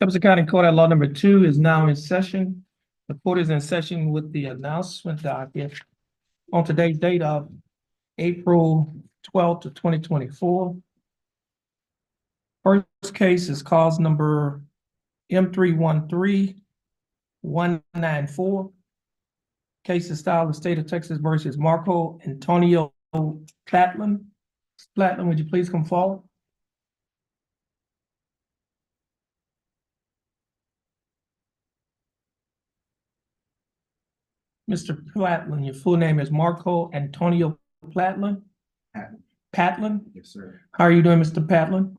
Jefferson County Court at Law number 2 is now in session. The court is in session with the announcement docket on today's date of April 12th of 2024. First case is cause number M313194. Case is styled the state of Texas versus Marco Antonio Platlin. Platlin, would you please come forward? Mr. Platlin, your full name is Marco Antonio Platlin? Patlin? Yes, sir. How are you doing, Mr. Patlin?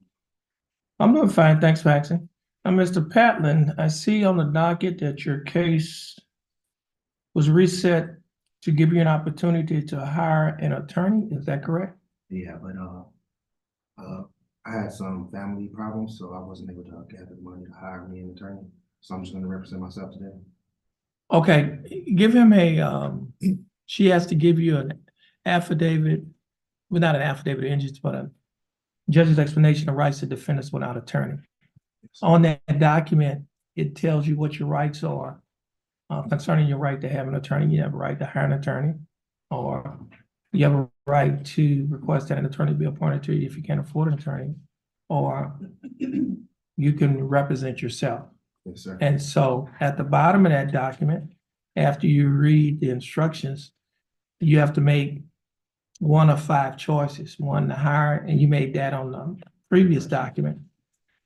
I'm doing fine, thanks for asking. Mr. Patlin, I see on the docket that your case was reset to give you an opportunity to hire an attorney, is that correct? Yeah, but I had some family problems, so I wasn't able to gather the money to hire me an attorney. So I'm just going to represent myself today. Okay, give him she has to give you an affidavit, well, not an affidavit of injuries, but a judge's explanation of rights to defendants without attorney. On that document, it tells you what your rights are concerning your right to have an attorney. You have a right to hire an attorney, or you have a right to request that an attorney be appointed to you if you can't afford an attorney, or you can represent yourself. Yes, sir. And so at the bottom of that document, after you read the instructions, you have to make one of 5 choices, one to hire, and you made that on the previous document.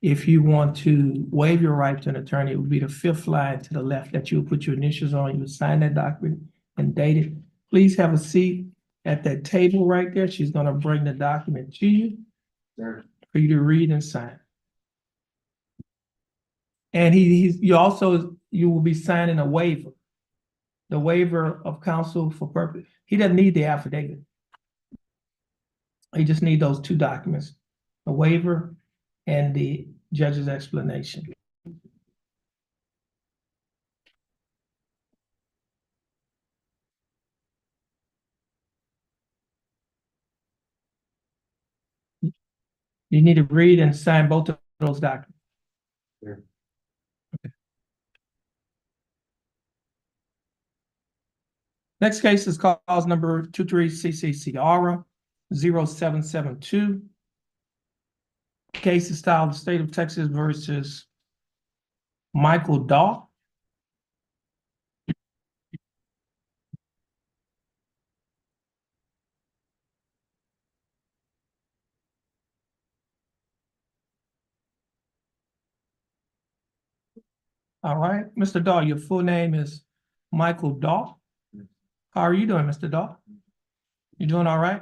If you want to waive your right to an attorney, it would be the 5th line to the left that you would put your initials on. You would sign that document and date it. Please have a seat at that table right there. She's going to bring the document to you Sir. for you to read and sign. And you will be signing a waiver, the waiver of counsel for purpose. He doesn't need the affidavit. He just needs those 2 documents, the waiver and the judge's explanation. You need to read and sign both of those documents. Sure. Okay. Next case is cause number 23CCCR 0772. Case is styled the state of Texas versus Michael Daw. All right, Mr. Daw, your full name is Michael Daw. How are you doing, Mr. Daw? You doing all right?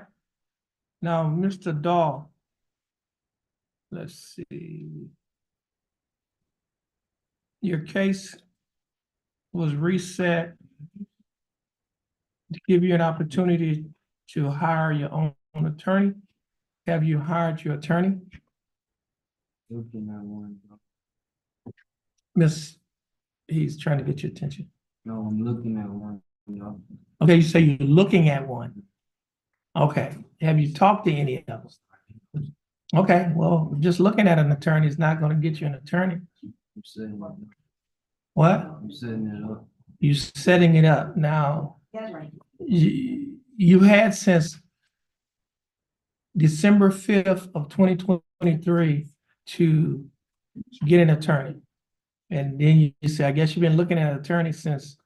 Now, Mr. Daw, let's see. Your case was reset to give you an opportunity to hire your own attorney. Have you hired your attorney? Looking at one. He's trying to get your attention. No, I'm looking at one. No. Okay, you say you're looking at one. Okay, have you talked to any of those? Okay, well, just looking at an attorney is not going to get you an attorney. I'm setting it up. What? I'm setting it up. You're setting it up. Now, you had since December 5th of 2023 to get an attorney. And then you say, I guess you've been looking at an attorney since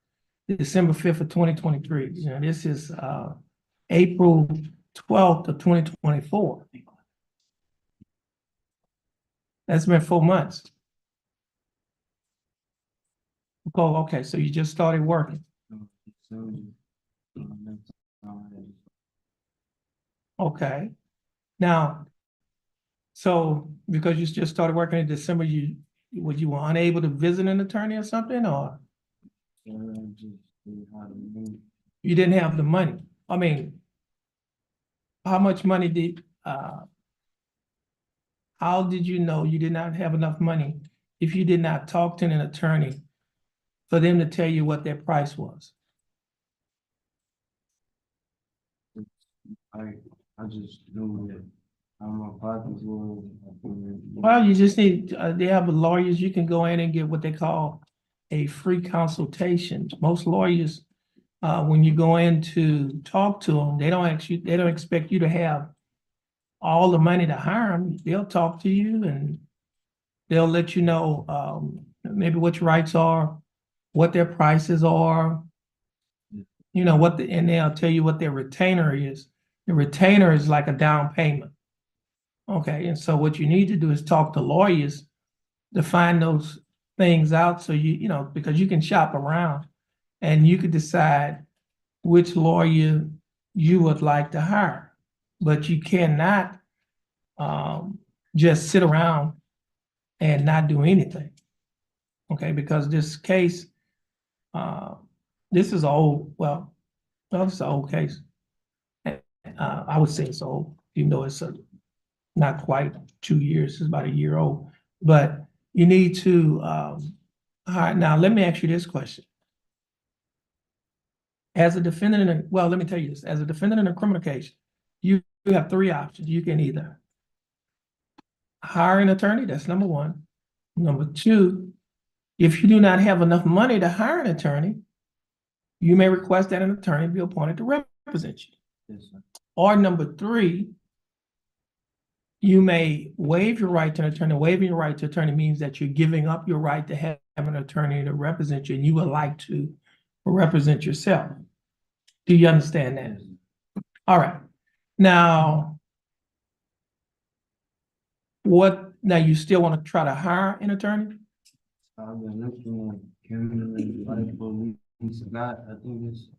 December 5th of 2023. You know, this is April 12th of 2024. That's been 4 months. Oh, okay, so you just started working. Okay. Now, so because you just started working in December, you were unable to visit an attorney or something, or you didn't have the money? I mean, how much money how did you know you did not have enough money if you did not talk to an attorney for them to tell you what their price was? I just knew that My pockets was. Well, you just need, they have lawyers, you can go in and get what they call a free consultation. Most lawyers, when you go in to talk to them, they don't expect you to have all the money to hire them. They'll talk to you and they'll let you know, maybe what your rights are, what their prices are, and they'll tell you what their retainer is. The retainer is like a down payment. Okay, and so what you need to do is talk to lawyers to find those things out so because you can shop around and you could decide which lawyer you would like to hire. But you cannot just sit around and not do anything. Okay, because this case, uh, this is this is an old case. I would say it's old, even though it's not quite 2 years, it's about a year old. But you need to, all right, now let me ask you this question. As a defendant let me tell you this, as a defendant in a criminal case, you have three options. You can either hire an attorney, that's number one. Number two, if you do not have enough money to hire an attorney, you may request that an attorney be appointed to represent you. Yes, sir. Or number three, you may waive your right to an attorney. Waiving your right to attorney means that you're giving up your right to have an attorney to represent you, and you would like to represent yourself. Do you understand that? All right. Now, now you still want to try to hire an attorney? I've been looking at Kimberly, like police Scott, I think it's,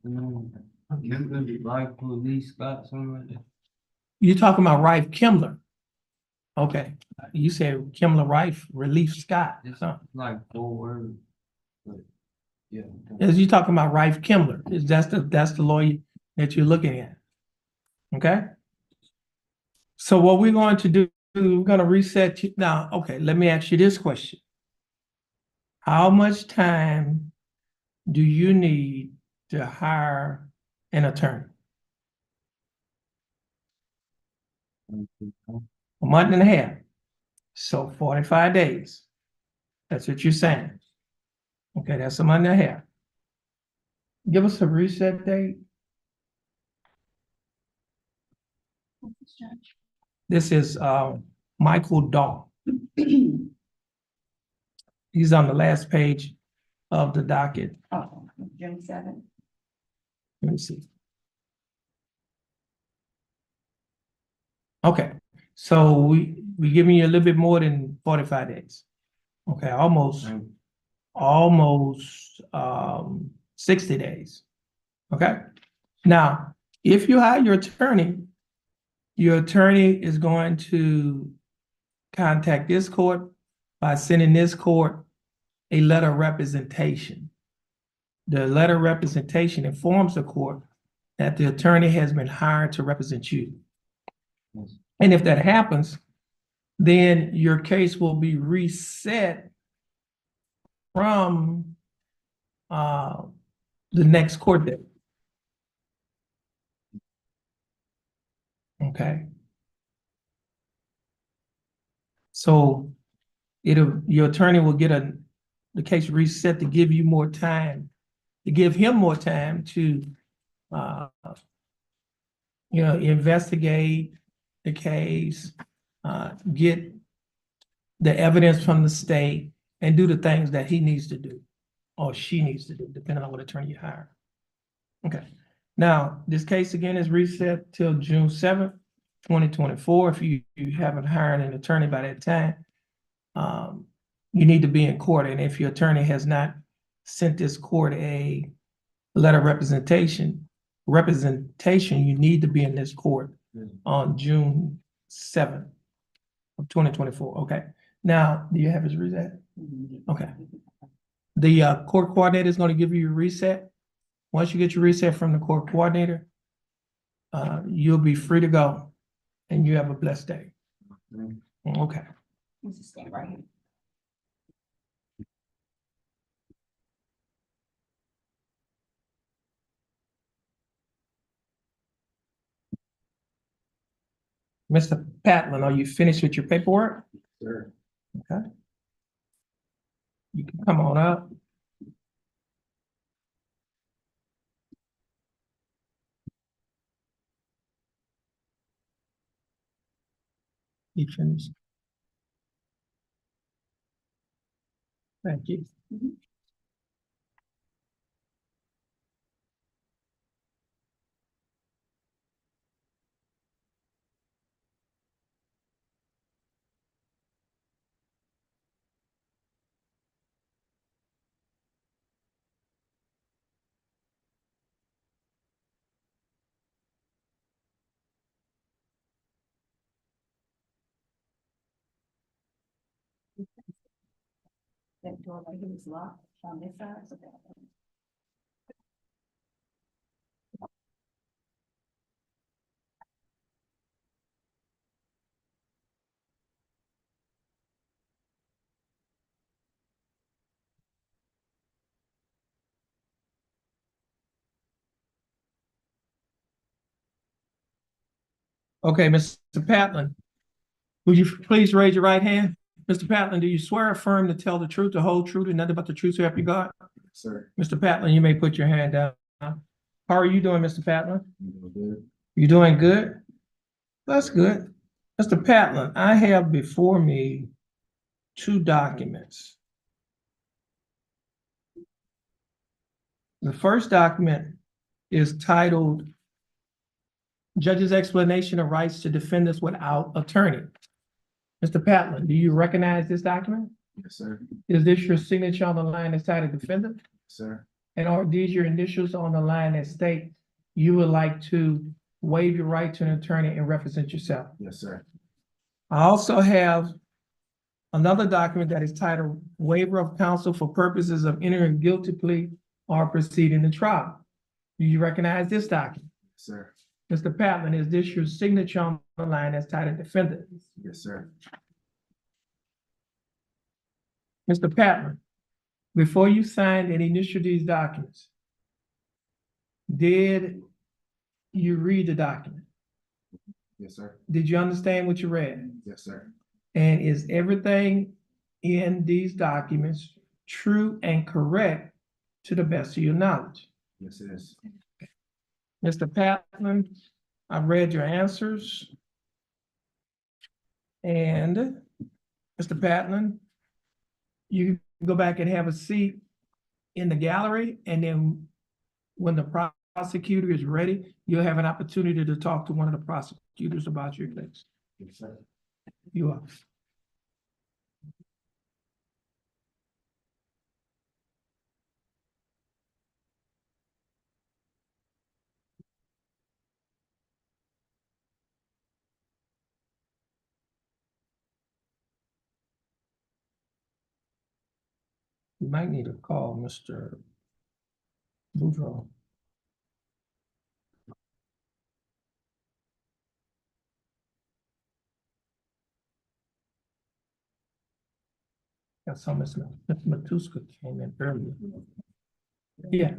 Kimberly, like police Scott, something like that. You're talking about Rife Kimler. Okay. You said Kimler Rife, Relief Scott. It's Huh? like 4 words, but yeah. As you talking about Rife Kimler, that's the lawyer that you're looking at. Okay. So what we're going to do, we're going to reset you now. Okay, let me ask you this question. How much time do you need to hire an attorney? A month and a half. So 45 days. That's what you're saying. Okay, that's a month and a half. Give us a reset date. This is Michael Dahl. He's on the last page of the docket. Oh, June 7th. Let me see. Okay, so we giving you a little bit more than 45 days. Okay, almost 60 days. Okay. Now, if you hire your attorney is going to contact this court by sending this court a letter of representation. The letter of representation informs the court that the attorney has been hired to represent you. Yes. And if that happens, then your case will be reset from the next court date. Okay. So your attorney will get the case reset to give you more time, to give him more time to investigate the case, get the evidence from the state, and do the things that he needs to do or she needs to do, depending on what attorney you hire. Okay. Now, this case again is reset till June 7th, 2024. If you haven't hired an attorney by that time, you need to be in court. And if your attorney has not sent this court a letter of representation, you need to be in this court on June 7th of 2024. Okay. Now, do you have his reset? Okay. The court coordinator is going to give you your reset. Once you get your reset from the court coordinator, you'll be free to go and you have a blessed day. Okay. Just stand right here. Mr. Patlin, are you finished with your paperwork? Sir. Okay. You can come on up. You finished. Thank you. That door right here is locked on this side, so that. Okay, Mr. Patlin, would you please raise your right hand? Mr. Patlin, do you swear or affirm to tell the truth, the whole truth, and nothing but the truth so help you God? Sir. Mr. Patlin, you may put your hand down. How are you doing, Mr. Patlin? You doing good? You doing good? That's good. Mr. Patlin, I have before me two documents. The first document is titled Judge's Explanation of Rights to Defendants Without Attorney. Mr. Patlin, do you recognize this document? Yes, sir. Is this your signature on the line that titled defendant? Sir. And are these your initials on the line that state you would like to waive your right to an attorney and represent yourself? Yes, sir. I also have another document that is titled Waiver of Counsel for Purposes of Entering Guilty Plea or Proceeding to Trial. Do you recognize this document? Sir. Mr. Patlin, is this your signature on the line that's titled defendant? Yes, sir. Mr. Patlin, before you signed and initialed these documents, did you read the document? Yes, sir. Did you understand what you read? Yes, sir. And is everything in these documents true and correct to the best of your knowledge? Yes, it is. Mr. Patlin, I've read your answers. And Mr. Patlin, you can go back and have a seat in the gallery, and then when the prosecutor is ready, you'll have an opportunity to talk to one of the prosecutors about your case. Yes, sir. You are. You might need to call Mr. Boudreaux. I saw Ms. Matuska came in earlier. Yeah.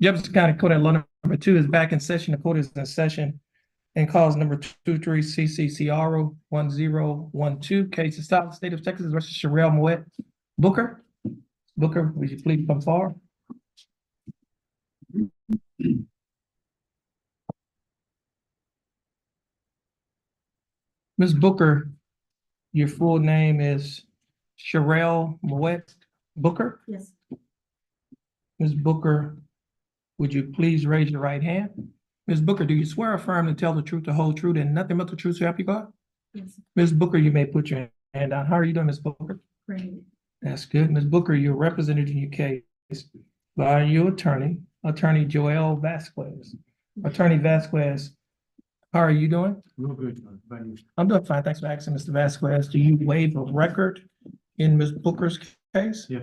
Jefferson County Court at law number 2 is back in session. The court is in session and calls number 23 CCCRO 1012. Case of South State of Texas versus Sherelle Moet Booker. Booker, would you please come forward? Ms. Booker, your full name is Sherelle Moet Booker. Yes. Ms. Booker, would you please raise your right hand? Ms. Booker, do you swear or affirm to tell the truth, the whole truth, and nothing but the truth so help you God? Yes. Ms. Booker, you may put your hand down. How are you doing, Ms. Booker? Great. That's good. Ms. Booker, you're represented in your case by your attorney, Attorney Joel Vasquez. Attorney Vasquez, how are you doing? Real good, thank you. I'm doing fine. Thanks for asking, Mr. Vasquez. Do you waive a record in Ms. Booker's case? Yeah.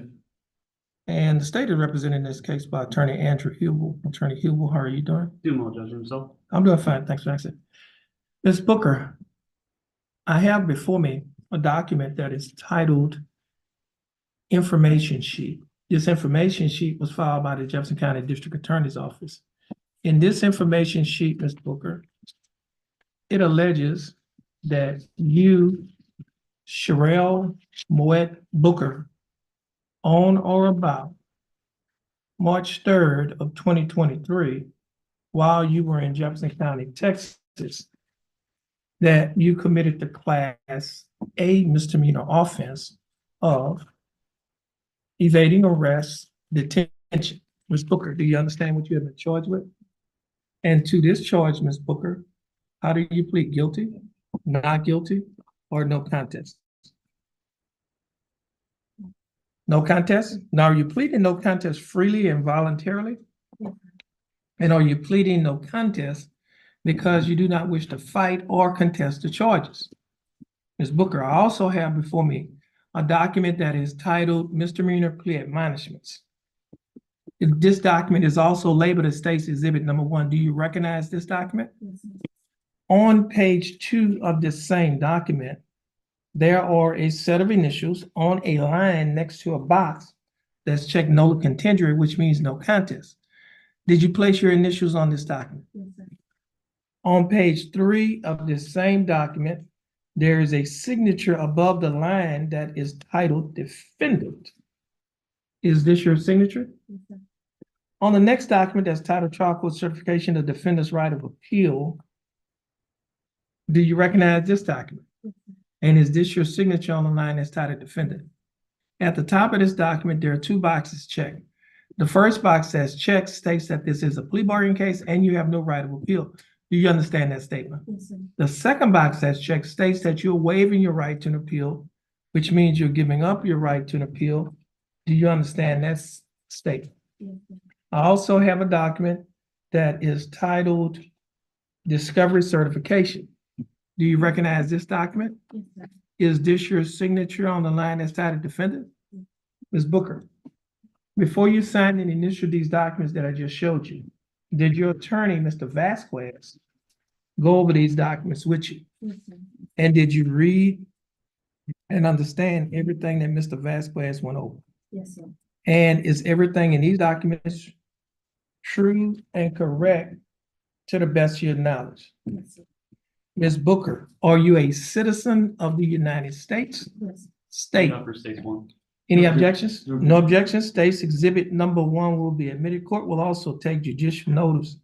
And the state is represented in this case by Attorney Andrew Hubel. Attorney Hubel, how are you doing? Doing well, Judge, himself. I'm doing fine. Thanks for asking. Ms. Booker, I have before me a document that is titled Information Sheet. This information sheet was filed by the Jefferson County District Attorney's Office. In this information sheet, Ms. Booker, it alleges that you, Sherelle Moet Booker, on or about March 3rd of 2023, while you were in Jefferson County, Texas, that you committed the Class A misdemeanor offense of evading arrest, detention. Ms. Booker, do you understand what you have been charged with? And to this charge, Ms. Booker, how do you plead? Guilty, not guilty, or no contest? No contest? Now, are you pleading no contest freely and voluntarily? Yes. And are you pleading no contest because you do not wish to fight or contest the charges? Ms. Booker, I also have before me a document that is titled Misdemeanor Plea Admonishments. This document is also labeled as State's Exhibit Number 1. Do you recognize this document? Yes. On page 2 of this same document, there are a set of initials on a line next to a box that's checked nolo contendere, which means no contest. Did you place your initials on this document? Yes, sir. On page 3 of this same document, there is a signature above the line that is titled Defendant. Is this your signature? Yes, sir. On the next document that's titled Trial Court Certification of Defendant's Right of Appeal, do you recognize this document? Yes, sir. And is this your signature on the line that's titled Defendant? At the top of this document, there are 2 boxes checked. The first box says check, states that this is a plea bargain case and you have no right of appeal. Do you understand that statement? Yes, sir. The second box says check, states that you're waiving your right to an appeal, which means you're giving up your right to an appeal. Do you understand that statement? Yes, sir. I also have a document that is titled Discovery Certification. Do you recognize this document? Yes, sir. Is this your signature on the line that's titled Defendant? Ms. Booker, before you signed and initialed these documents that I just showed you, did your attorney, Mr. Vasquez, go over these documents with you? Yes, sir. And did you read and understand everything that Mr. Vasquez went over? Yes, sir. And is everything in these documents true and correct to the best of your knowledge? Yes, sir. Ms. Booker, are you a citizen of the United States? Yes. State. For stage 1. Any objections? No. No objections. State's Exhibit Number 1 will be admitted. Court will also take judicial notice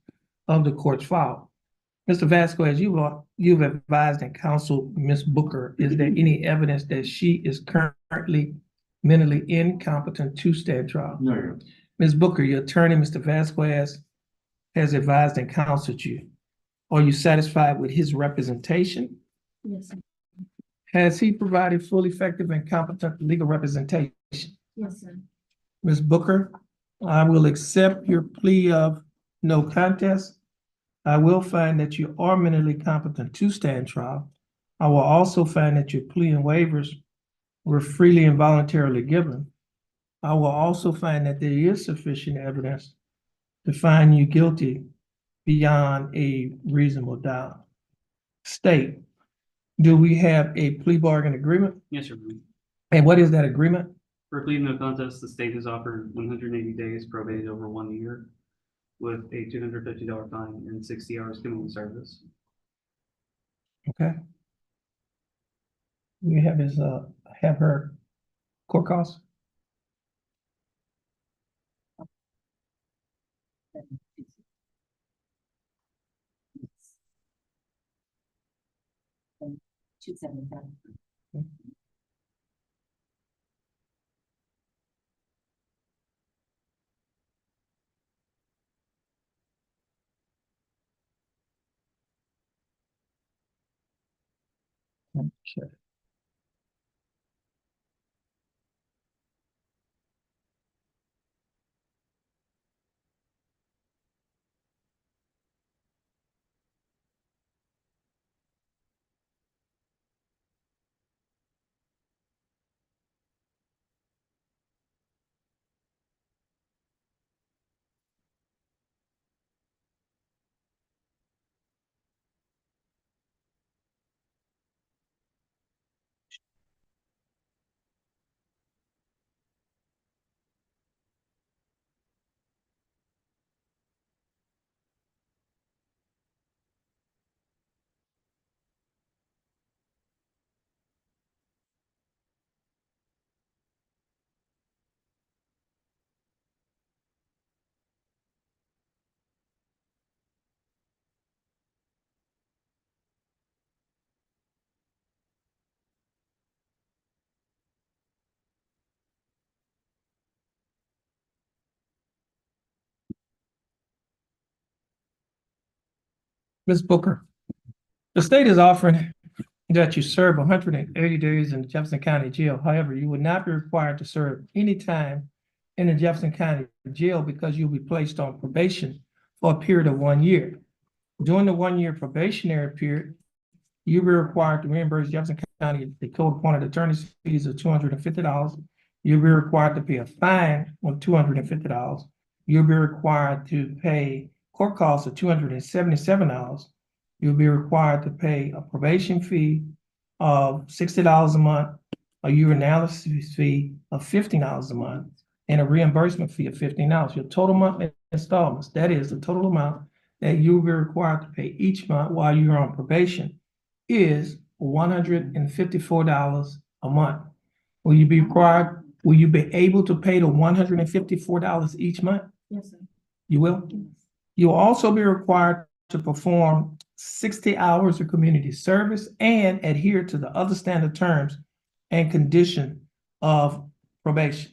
of the court's file. Mr. Vasquez, you've advised and counseled Ms. Booker. Is there any evidence that she is currently mentally incompetent to stand trial? No, Your Honor. Ms. Booker, your attorney, Mr. Vasquez, has advised and counseled you. Are you satisfied with his representation? Yes, sir. Has he provided full, effective, and competent legal representation? Yes, sir. Ms. Booker, I will accept your plea of no contest. I will find that you are mentally competent to stand trial. I will also find that your plea and waivers were freely and voluntarily given. I will also find that there is sufficient evidence to find you guilty beyond a reasonable doubt. State, do we have a plea bargain agreement? Yes, Your Honor. And what is that agreement? For pleading no contest, the state has offered 180 days probated over 1 year. with a $250 fine and 60 hours community service. Okay. We have his, have her court costs? $275. Okay. Ms. Booker, the state is offering that you serve 180 days in the Jefferson County Jail. However, you would not be required to serve any time in the Jefferson County Jail because you'll be placed on probation for a period of 1 year. During the 1 year probationary period, you'll be required to reimburse Jefferson County the court-appointed attorney's fees of $250. You'll be required to pay a fine of $250. You'll be required to pay court costs of $277. You'll be required to pay a probation fee of $60 a month, a urinalysis fee of $15 a month, and a reimbursement fee of $15. Your total monthly installments, that is the total amount that you'll be required to pay each month while you're on probation, is $154 a month. Will you be able to pay the $154 each month? Yes, sir. You will? You'll also be required to perform 60 hours of community service and adhere to the other standard terms and condition of probation.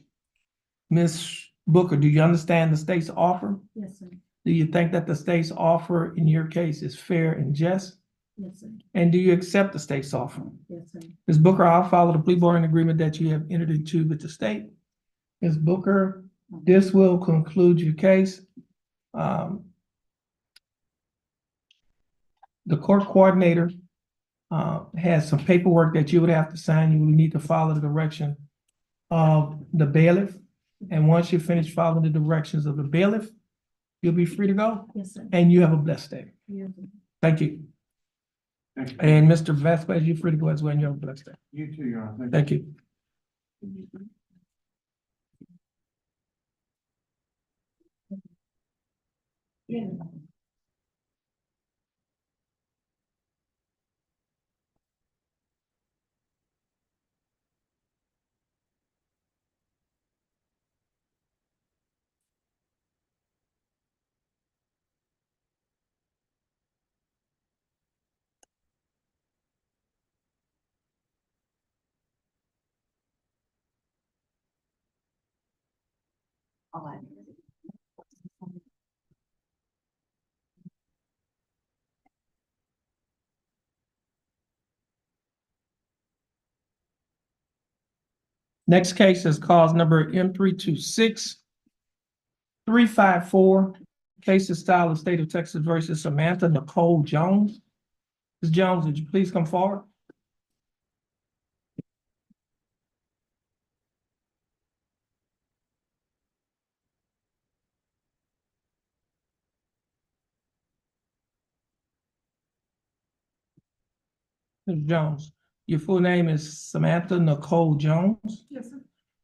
Ms. Booker, do you understand the state's offer? Yes, sir. Do you think that the state's offer in your case is fair and just? Yes, sir. And do you accept the state's offer? Yes, sir. Ms. Booker, I'll follow the plea bargaining agreement that you have entered into with the state. Ms. Booker, this will conclude your case. The court coordinator has some paperwork that you would have to sign. You will need to follow the direction of the bailiff. And once you finish following the directions of the bailiff, you'll be free to go. Yes, sir. And you have a blessed day. Yes, sir. Thank you. And Mr. Vasquez, you're free to go as well, and you have a blessed day. You too, Your Honor. Thank you. Yeah. All right. Next case is cause number M326-354. Case is style of state of Texas versus Samantha Nicole Jones. Ms. Jones, would you please come forward? Ms. Jones, your full name is Samantha Nicole Jones. Yes, sir.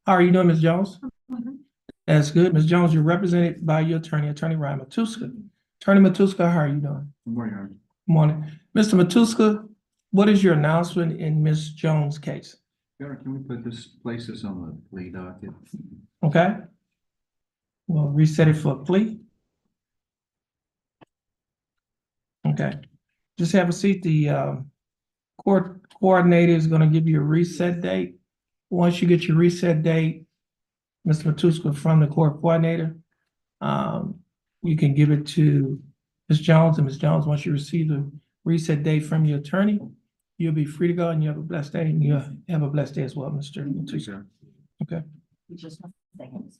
How are you doing, Ms. Jones? Mhm. That's good. Ms. Jones, you're represented by your attorney, Attorney Ryan Matuska. Attorney Matuska, how are you doing? Good morning, Your Honor. Morning. Mr. Matuska, what is your announcement in Ms. Jones' case? Your Honor, can we place this on the plea docket? Okay? We'll reset it for a plea. Okay. Just have a seat. The court coordinator is gonna give you a reset date. Once you get your reset date, Mr. Matuska from the court coordinator, you can give it to Ms. Jones, and Ms. Jones, once you receive the reset date from your attorney, you'll be free to go, and you have a blessed day, and you have a blessed day as well, Mr. Matuska. Okay. Just one second.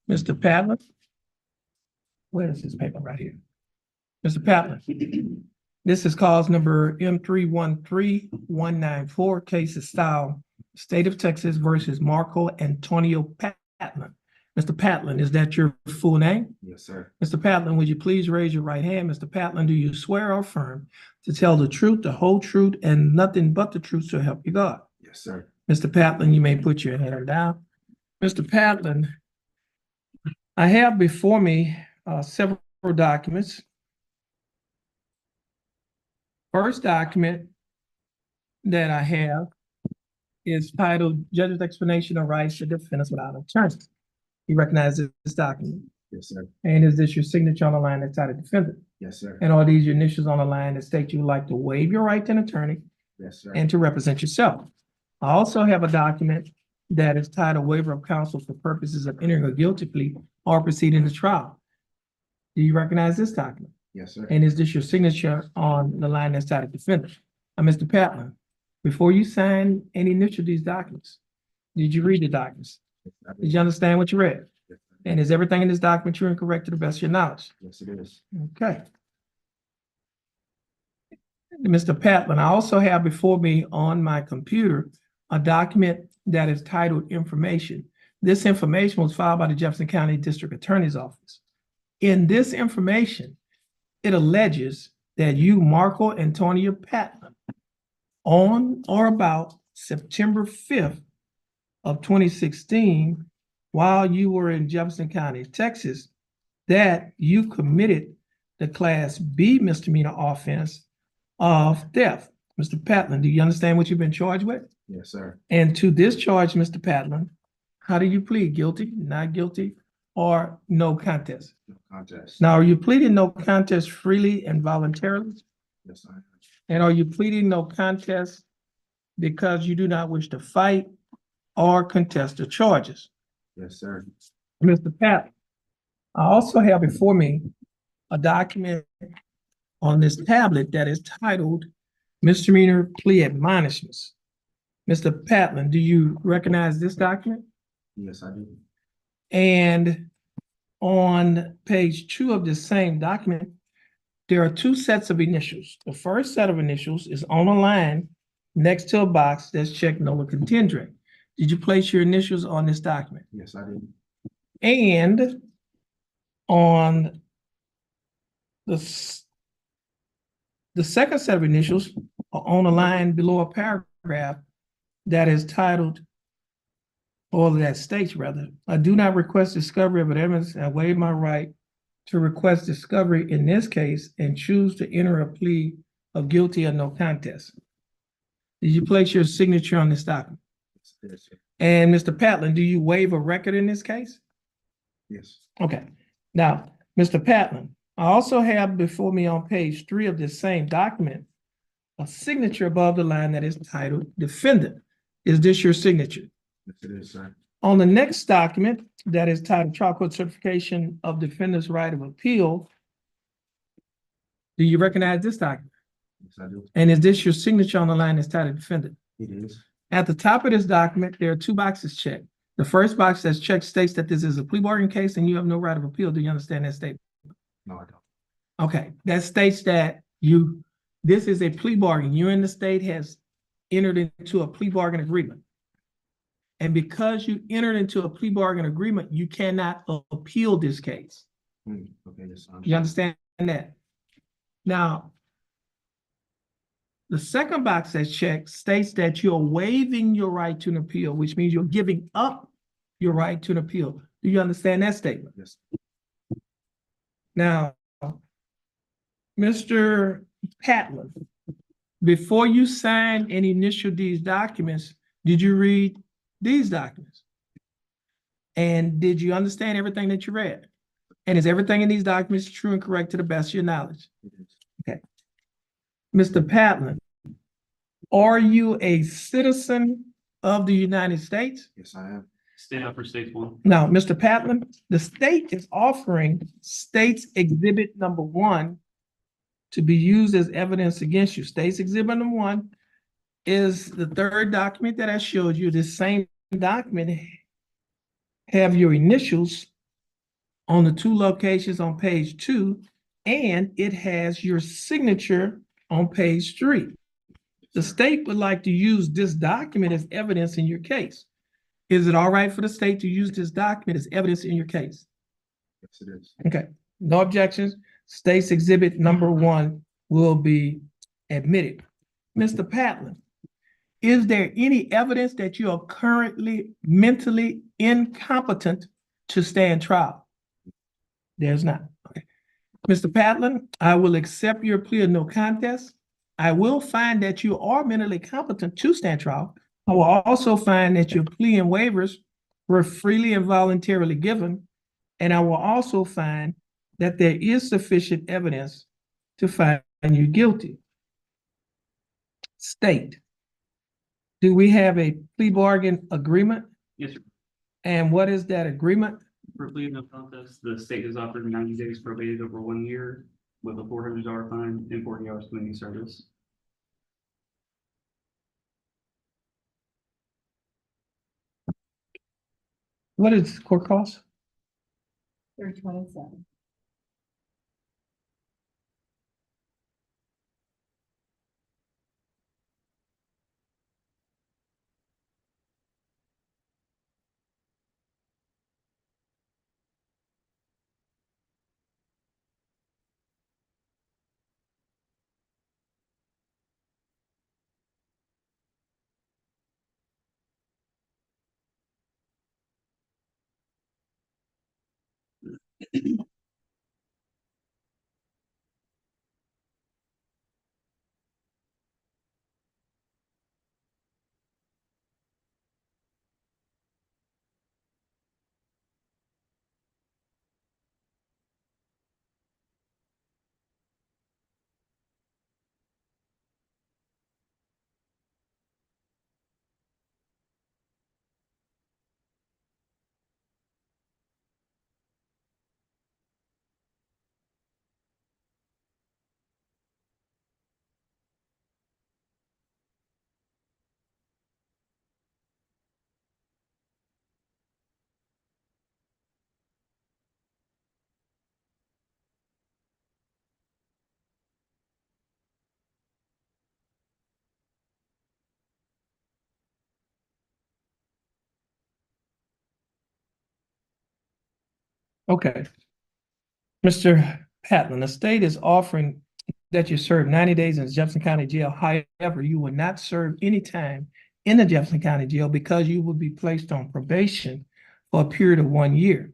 Mr. Padlet? Where is this paper right here? Mr. Padlet, this is cause number M313194, case is style State of Texas versus Marco Antonio Patland. Mr. Patland, is that your full name? Yes, sir. Mr. Patland, would you please raise your right hand? Mr. Patland, do you swear or affirm to tell the truth, the whole truth, and nothing but the truth so help you God? Yes, sir. Mr. Patland, you may put your hand down. Mr. Patland, I have before me several documents. First document that I have is titled Judge's Explanation of Rights to Defendants Without Attorney. You recognize this document? Yes, sir. And is this your signature on the line that's titled defendant? Yes, sir. And are these your initials on the line that state you would like to waive your right to an attorney Yes, sir. and to represent yourself? I also have a document that is titled Waiver of Counsel for Purposes of Entering a Guilty Plea or Proceeding to Trial. Do you recognize this document? Yes, sir. And is this your signature on the line that's titled defendant? Mr. Patland, before you sign any initial of these documents, did you read the documents? Yes, I Did you understand what you read? Yes, sir. And is everything in this document true and correct to the best of your knowledge? Yes, it is. Okay. Mr. Patland, I also have before me on my computer a document that is titled Information. This information was filed by the Jefferson County District Attorney's Office. In this information, it alleges that you, Marco Antonio Patland, on or about September 5th of 2016, while you were in Jefferson County, Texas, that you committed the Class B misdemeanor offense of theft. Mr. Patland, do you understand what you've been charged with? Yes, sir. And to this charge, Mr. Patland, how do you plead? Guilty, not guilty, or no contest? No contest. Now, are you pleading no contest freely and voluntarily? Yes, I am. And are you pleading no contest because you do not wish to fight or contest the charges? Yes, sir. Mr. Pat, I also have before me a document on this tablet that is titled Misdemeanor Plea Admonishments. Mr. Patland, do you recognize this document? Yes, I do. And on page 2 of this same document, there are 2 sets of initials. The first set of initials is on a line next to a box that's checked Nola Contendere. Did you place your initials on this document? Yes, I do. And on the second set of initials are on a line below a paragraph that is titled, or that states rather, I do not request discovery of evidence and waive my right to request discovery in this case and choose to enter a plea of guilty or no contest. Did you place your signature on this document? Yes, sir. And Mr. Patland, do you waive a record in this case? Yes. Okay. Now, Mr. Patland, I also have before me on page 3 of this same document a signature above the line that is titled defendant. Is this your signature? Yes, it is, sir. On the next document that is titled Trial Court Certification of Defendant's Right of Appeal, do you recognize this document? Yes, I do. And is this your signature on the line that's titled defendant? It is. At the top of this document, there are 2 boxes checked. The first box that's checked states that this is a plea bargain case and you have no right of appeal. Do you understand that statement? No, I don't. Okay, that states that this is a plea bargain. You in the state has entered into a plea bargain agreement. And because you entered into a plea bargain agreement, you cannot appeal this case. Okay, yes, I You understand that? Now, the second box that's checked states that you're waiving your right to an appeal, which means you're giving up your right to an appeal. Do you understand that statement? Yes. Now, Mr. Patland, before you sign and initial these documents, did you read these documents? And did you understand everything that you read? And is everything in these documents true and correct to the best of your knowledge? It is. Mr. Patland, are you a citizen of the United States? Yes, I am. State up for stage 1. Now, Mr. Patland, the state is offering State's Exhibit number 1 to be used as evidence against you. State's Exhibit number 1 is the third document that I showed you. This same document have your initials on the two locations on page 2, and it has your signature on page 3. The state would like to use this document as evidence in your case. Is it all right for the state to use this document as evidence in your case? Yes, it is. Okay, no objections. State's exhibit number 1 will be admitted. Mr. Patlin, is there any evidence that you are currently mentally incompetent to stand trial? There's not. Okay. Mr. Patlin, I will accept your plea of no contest. I will find that you are mentally competent to stand trial. I will also find that your plea and waivers were freely and voluntarily given. And I will also find that there is sufficient evidence to find you guilty. State, do we have a plea bargain agreement? Yes, sir. And what is that agreement? For plea of no contest, the state has offered 90 days probated over 1 year with a $400 fine and 40 hours community service. What is court cost? 327. Okay. Mr. Patlin, the state is offering that you serve 90 days in Jefferson County Jail. However, you will not serve any time in the Jefferson County Jail because you will be placed on probation for a period of 1 year.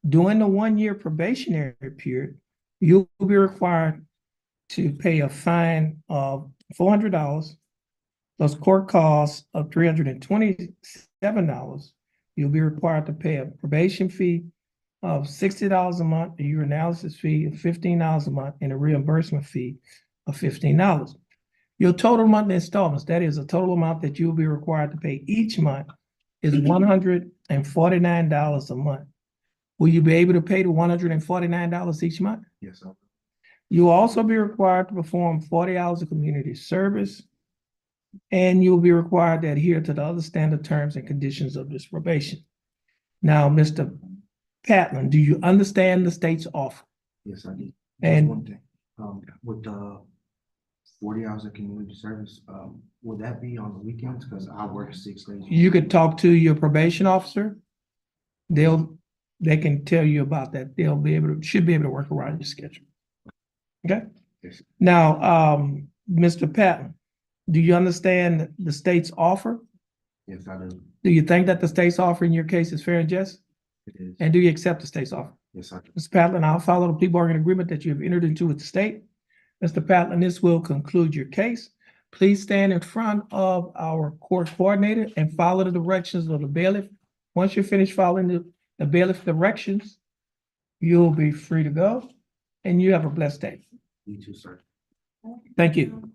During the 1 year probationary period, you'll be required to pay a fine of $400 plus court costs of $327. You'll be required to pay a probation fee of $60 a month, a urinalysis fee of $15 a month, and a reimbursement fee of $15. Your total monthly installments, that is a total amount that you'll be required to pay each month, is $149 a month. Will you be able to pay the $149 each month? Yes, sir. You will also be required to perform 40 hours of community service, and you'll be required to adhere to the other standard terms and conditions of this probation. Now, Mr. Patlin, do you understand the state's offer? Yes, I did. And- Just one thing, with the 40 hours of community service, would that be on the weekends? Because I work 6 days. You could talk to your probation officer. They can tell you about that. Should be able to work around your schedule. Okay? Yes. Now, Mr. Patlin, do you understand the state's offer? Yes, I do. Do you think that the state's offer in your case is fair and just? It is. And do you accept the state's offer? Yes, I do. Mr. Patlin, I'll follow the plea bargain agreement that you have entered into with the state. Mr. Patlin, this will conclude your case. Please stand in front of our court coordinator and follow the directions of the bailiff. Once you're finished following the bailiff directions, you'll be free to go, and you have a blessed day. You too, sir. Thank you.